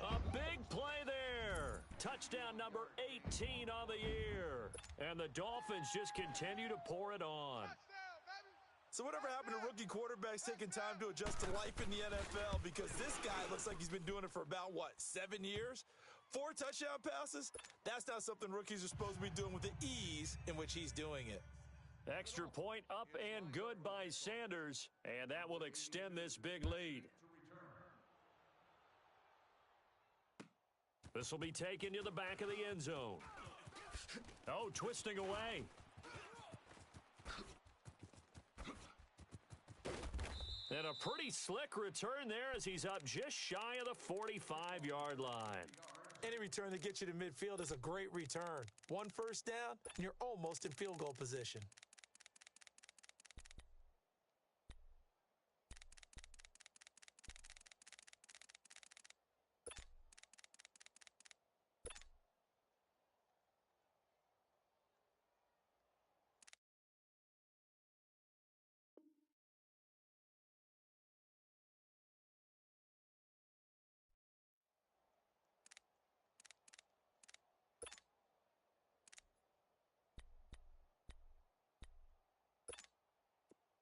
Speaker 1: A big play there. Touchdown number 18 on the year. And the Dolphins just continue to pour it on.
Speaker 3: So whatever happened to rookie quarterbacks taking time to adjust to life in the NFL? Because this guy looks like he's been doing it for about, 7 years? 4 touchdown passes? That's not something rookies are supposed to be doing with the ease in which he's doing it.
Speaker 1: Extra point up and good by Sanders. And that will extend this big lead. This will be taken to the back of the end zone. Oh, twisting away. And a pretty slick return there as he's up just shy of the 45-yard line.
Speaker 3: Any return that gets you to midfield is a great return. 1 first down, and you're almost in field goal position.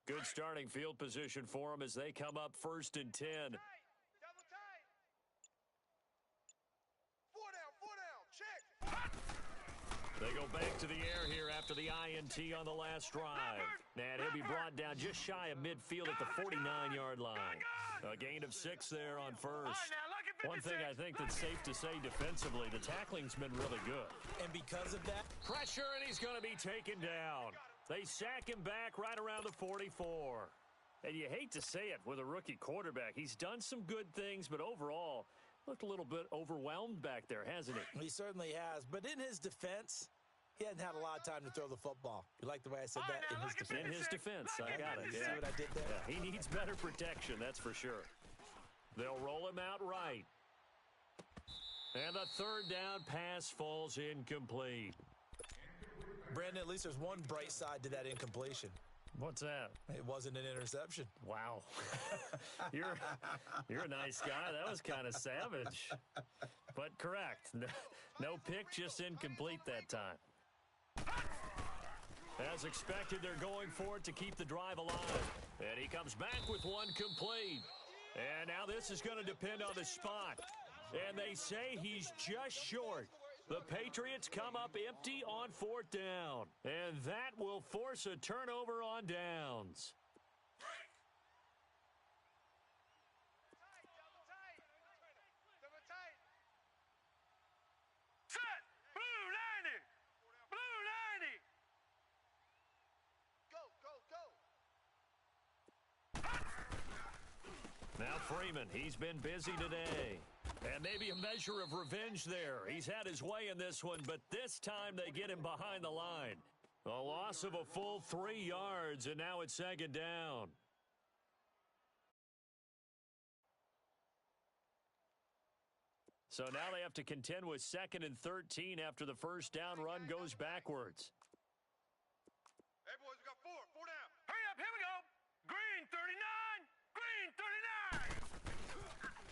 Speaker 1: Good starting field position for them as they come up 1st and 10.
Speaker 4: Double tight. 4 down. Check.
Speaker 1: They go back to the air here after the INT on the last drive. And he'll be brought down just shy of midfield at the 49-yard line. A gain of 6 there on first. One thing I think that's safe to say defensively, the tackling's been really good.
Speaker 3: And because of that,
Speaker 1: Pressure, and he's going to be taken down. They sack him back right around the 44. And you hate to say it with a rookie quarterback. He's done some good things, but overall, looked a little bit overwhelmed back there, hasn't he?
Speaker 3: he certainly has. But in his defense, he hadn't had a lot of time to throw the football. You like the way I said that? In his defense.
Speaker 1: In his defense, I got it.
Speaker 3: See
Speaker 1: Yeah.
Speaker 3: what I did there?
Speaker 1: Yeah, he needs better protection, that's for sure. They'll roll him out right. And the 3rd down pass falls incomplete.
Speaker 3: Brandon, at least there's one bright side to that incompletion.
Speaker 1: What's that?
Speaker 3: It wasn't an interception.
Speaker 1: Wow. You're a nice guy. That was kind of savage. But correct. No pick, just incomplete that time. As expected, they're going for it to keep the drive alive. And he comes back with one complete. And now this is going to depend on the spot. And they say he's just short. The Patriots come up empty on 4th down. And that will force a turnover on downs.
Speaker 4: Double tight. Set. Blue 90. Blue 90. Go.
Speaker 1: Now Freeman, he's been busy today. And maybe a measure of revenge there. He's had his way in this one, but this time they get him behind the line. A loss of a full 3 yards, and now it's 2nd down. So now they have to contend with 2nd and 13 after the 1st down run goes backwards.
Speaker 4: Hey, boys, we got 4. 4 down. Hurry up. Here we go. Green 39. Green 39.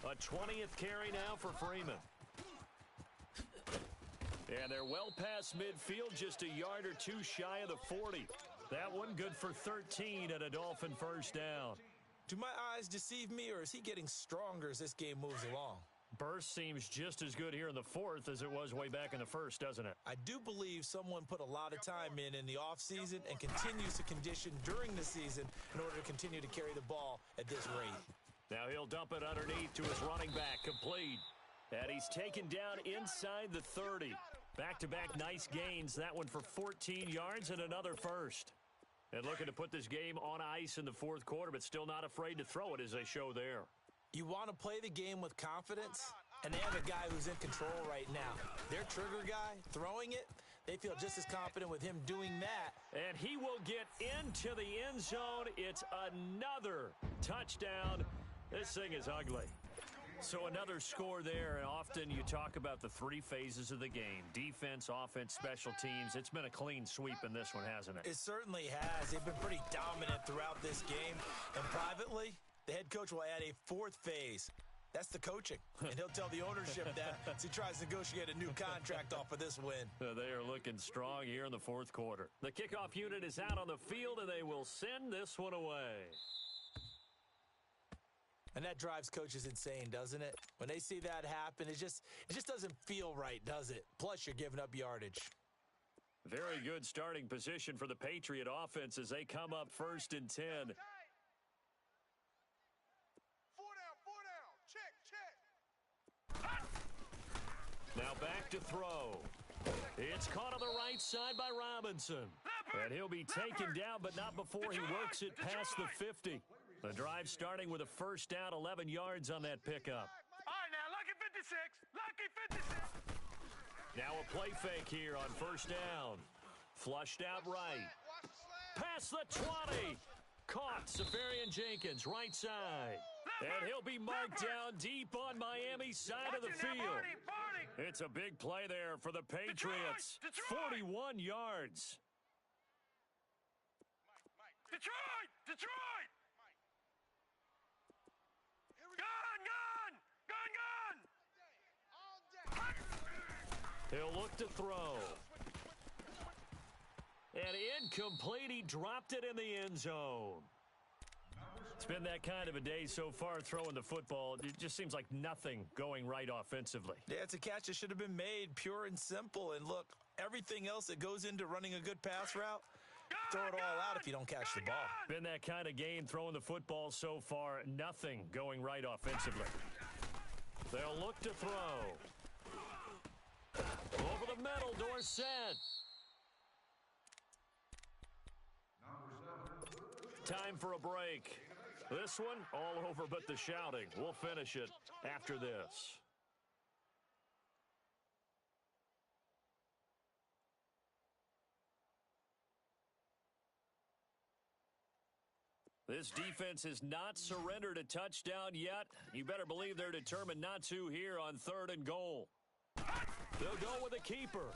Speaker 1: A 20th carry now for Freeman. And they're well past midfield, just a yard or 2 shy of the 40. That one good for 13 and a Dolphin first down.
Speaker 3: Do my eyes deceive me, or is he getting stronger as this game moves along?
Speaker 1: Burst seems just as good here in the fourth as it was way back in the first, doesn't it?
Speaker 3: I do believe someone put a lot of time in the offseason and continues to condition during the season in order to continue to carry the ball at this rate.
Speaker 1: Now he'll dump it underneath to his running back, complete. And he's taken down inside the 30. Back-to-back nice gains, that one for 14 yards and another first. And looking to put this game on ice in the fourth quarter, but still not afraid to throw it as they show there.
Speaker 3: You want to play the game with confidence, and they have a guy who's in control right now. Their trigger guy, throwing it, they feel just as confident with him doing that.
Speaker 1: And he will get into the end zone. It's another touchdown. This thing is ugly. So another score there, and often you talk about the three phases of the game. Defense, offense, special teams. It's been a clean sweep in this one, hasn't it?
Speaker 3: It certainly has. They've been pretty dominant throughout this game. And privately, the head coach will add a fourth phase. That's the coaching. And he'll tell the ownership that as he tries to negotiate a new contract off of this win.
Speaker 1: They are looking strong here in the fourth quarter. The kickoff unit is out on the field, and they will send this one away.
Speaker 3: And that drives coaches insane, doesn't it? When they see that happen, it just doesn't feel right, does it? Plus, you're giving up yardage.
Speaker 1: Very good starting position for the Patriot offense as they come up 1st and 10.
Speaker 4: Four down. Check.
Speaker 1: Now back to throw. It's caught on the right side by Robinson. And he'll be taken down, but not before he works it past the 50. The drive starting with a first down, 11 yards on that pickup.
Speaker 4: All right, now, lucky 56. Lucky 56.
Speaker 1: Now a play fake here on first down. Flushed out right. Past the 20. Caught Safarian Jenkins, right side. And he'll be marked down deep on Miami's side of the field. It's a big play there for the Patriots. 41 yards.
Speaker 4: Detroit! Gun!
Speaker 1: He'll look to throw. And incomplete. He dropped it in the end zone. It's been that kind of a day so far throwing the football. It just seems like nothing going right offensively.
Speaker 3: Yeah, it's a catch that should have been made, pure and simple. And look, everything else that goes into running a good pass route, throw it all out if you don't catch the ball.
Speaker 1: Been that kind of game throwing the football so far. Nothing going right offensively. They'll look to throw. Over the middle, Dorsett. Time for a break. This one, all over but the shouting. We'll finish it after this. This defense has not surrendered a touchdown yet. You better believe they're determined not to here on 3rd and goal. They'll go with a keeper.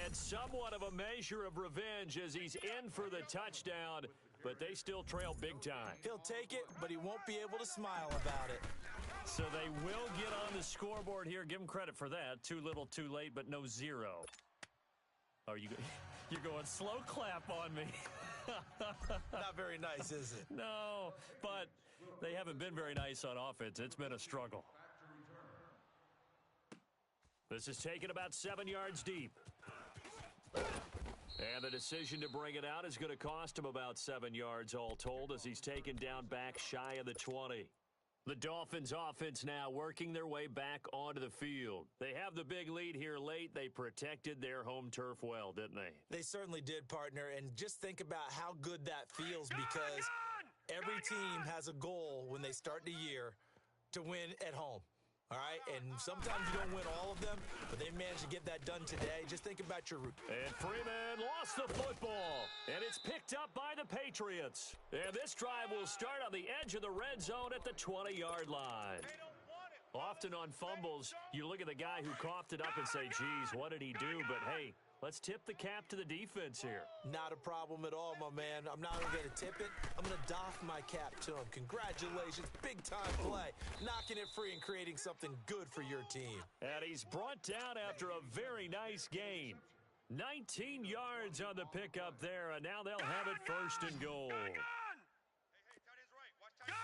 Speaker 1: And somewhat of a measure of revenge as he's in for the touchdown, but they still trail big time.
Speaker 3: He'll take it, but he won't be able to smile about it.
Speaker 1: So they will get on the scoreboard here. Give him credit for that. Too little, too late, but no zero. Oh, you're going slow clap on me.
Speaker 3: Not very nice, is it?
Speaker 1: No, but they haven't been very nice on offense. It's been a struggle. This is taken about 7 yards deep. And the decision to bring it out is going to cost him about 7 yards all told as he's taken down back shy of the 20. The Dolphins offense now working their way back onto the field. They have the big lead here late. They protected their home turf well, didn't they?
Speaker 3: They certainly did, partner. And just think about how good that feels because every team has a goal when they start the year to win at home. All right, and sometimes you don't win all of them, but they managed to get that done today. Just think about your route.
Speaker 1: And Freeman lost the football, and it's picked up by the Patriots. And this drive will start on the edge of the red zone at the 20-yard line. Often on fumbles, you look at the guy who coughed it up and say, geez, what did he do? But, hey, let's tip the cap to the defense here.
Speaker 3: Not a problem at all, my man. I'm not only going to tip it, I'm going to doff my cap to him. Congratulations, big-time play. Knocking it free and creating something good for your team.
Speaker 1: And he's brought down after a very nice gain. 19 yards on the pickup there, and now they'll have it first and goal.
Speaker 4: Gun!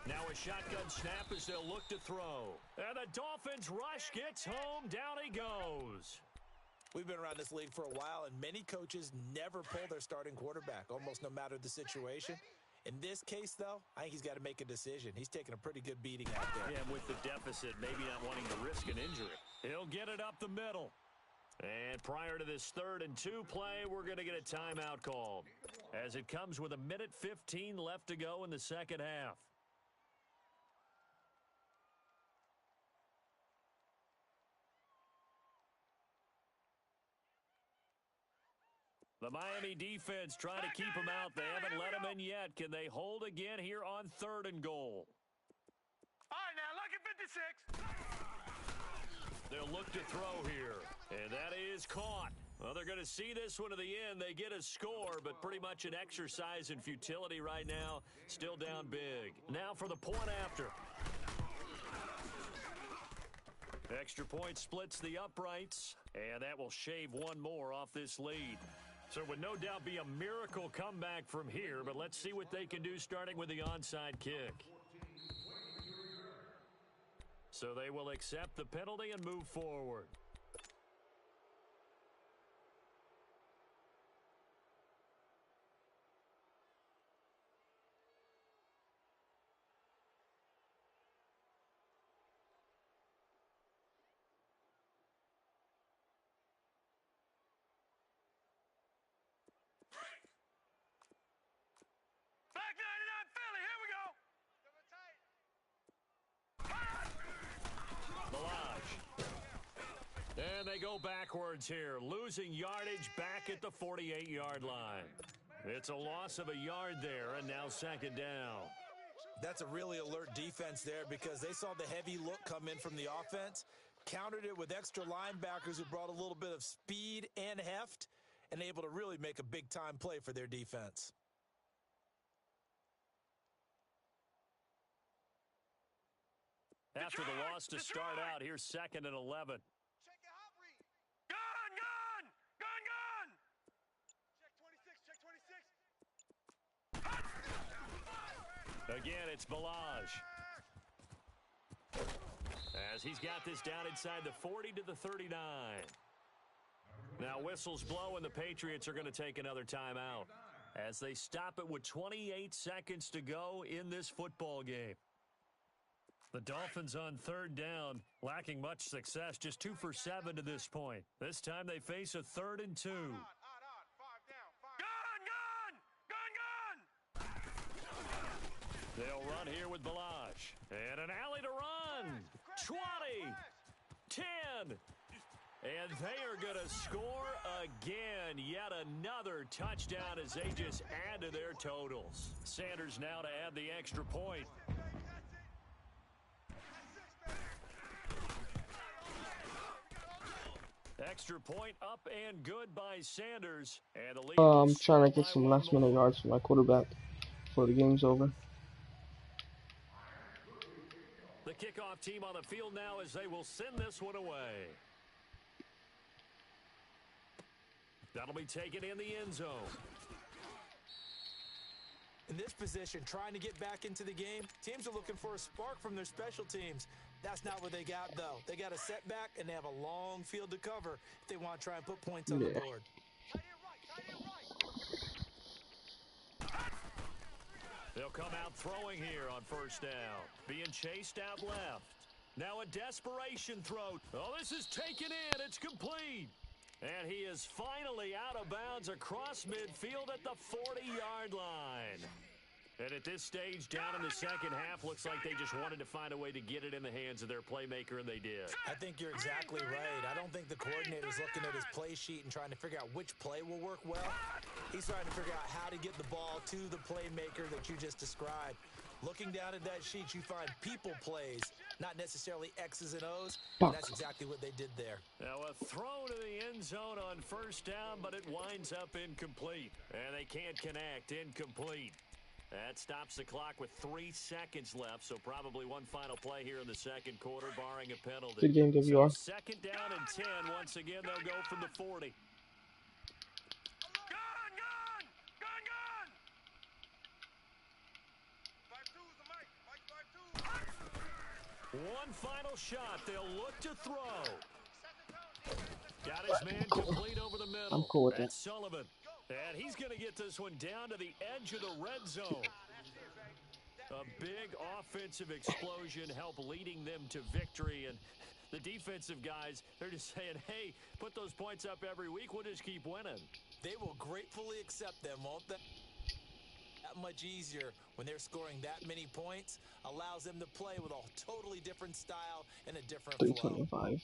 Speaker 1: Now a shotgun snap as they'll look to throw. And the Dolphins rush gets home. Down he goes.
Speaker 3: We've been around this league for a while, and many coaches never pull their starting quarterback, almost no matter the situation. In this case, though, I think he's got to make a decision. He's taking a pretty good beating out there.
Speaker 1: Yeah, with the deficit, maybe not wanting to risk an injury. He'll get it up the middle. And prior to this 3rd and 2 play, we're going to get a timeout called, as it comes with 1:15 left to go in the second half. The Miami defense trying to keep him out. They haven't let him in yet. Can they hold again here on 3rd and goal?
Speaker 4: All right, now, lucky 56.
Speaker 1: They'll look to throw here, and that is caught. Well, they're going to see this one to the end. They get a score, but pretty much an exercise in futility right now. Still down big. Now for the point after. Extra point splits the uprights, and that will shave one more off this lead. So it would no doubt be a miracle comeback from here, but let's see what they can do starting with the onside kick. So they will accept the penalty and move forward.
Speaker 4: Back 99 Philly, here we go.
Speaker 1: And they go backwards here, losing yardage back at the 48-yard line. It's a loss of a yard there, and now 2nd down.
Speaker 3: That's a really alert defense there because they saw the heavy look come in from the offense, countered it with extra linebackers who brought a little bit of speed and heft, and able to really make a big-time play for their defense.
Speaker 1: After the loss to start out, here's 2nd and 11.
Speaker 4: Gun!
Speaker 1: Check 26, check 26. Again, it's Balaj. As he's got this down inside the 40 to the 39. Now whistles blow, and the Patriots are going to take another timeout as they stop it with 28 seconds to go in this football game. The Dolphins on 3rd down, lacking much success, just 2 for 7 to this point. This time they face a 3rd and 2.
Speaker 4: Gun!
Speaker 1: They'll run here with Balaj. And an alley to run. 20, 10. And they are going to score again. Yet another touchdown as they just add to their totals. Sanders now to add the extra point. Extra point up and good by Sanders. And the lead
Speaker 2: I'm trying to get some last-minute yards for my quarterback before the game's over.
Speaker 1: The kickoff team on the field now as they will send this one away. That'll be taken in the end zone.
Speaker 3: In this position, trying to get back into the game, teams are looking for a spark from their special teams. That's not what they got, though. They got a setback, and they have a long field to cover if they want to try and put points on the board.
Speaker 1: They'll come out throwing here on 1st down. Being chased out left. Now a desperation throw. Oh, this is taken in. It's complete. And he is finally out of bounds across midfield at the 40-yard line. And at this stage, down in the second half, looks like they just wanted to find a way to get it in the hands of their playmaker, and they did.
Speaker 3: I think you're exactly right. I don't think the coordinator's looking at his play sheet and trying to figure out which play will work well. He's trying to figure out how to get the ball to the playmaker that you just described. Looking down at that sheet, you find people plays, not necessarily X's and O's, and that's exactly what they did there.
Speaker 1: Now a throw to the end zone on 1st down, but it winds up incomplete. And they can't connect. Incomplete. That stops the clock with 3 seconds left, so probably one final play here in the second quarter, barring a penalty.
Speaker 2: Good game, WR.
Speaker 1: So second down and 10. Once again, they'll go from the 40. One final shot. They'll look to throw. Got his man complete over the middle.
Speaker 2: I'm cool with that.
Speaker 1: That's Sullivan. And he's going to get this one down to the edge of the red zone. A big offensive explosion helped leading them to victory. And the defensive guys, they're just saying, hey, put those points up every week. We'll just keep winning.
Speaker 3: They will gratefully accept them, won't they? That much easier when they're scoring that many points. Allows them to play with a totally different style and a different flow.
Speaker 2: 325.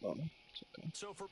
Speaker 2: Oh, it's okay.
Speaker 1: So for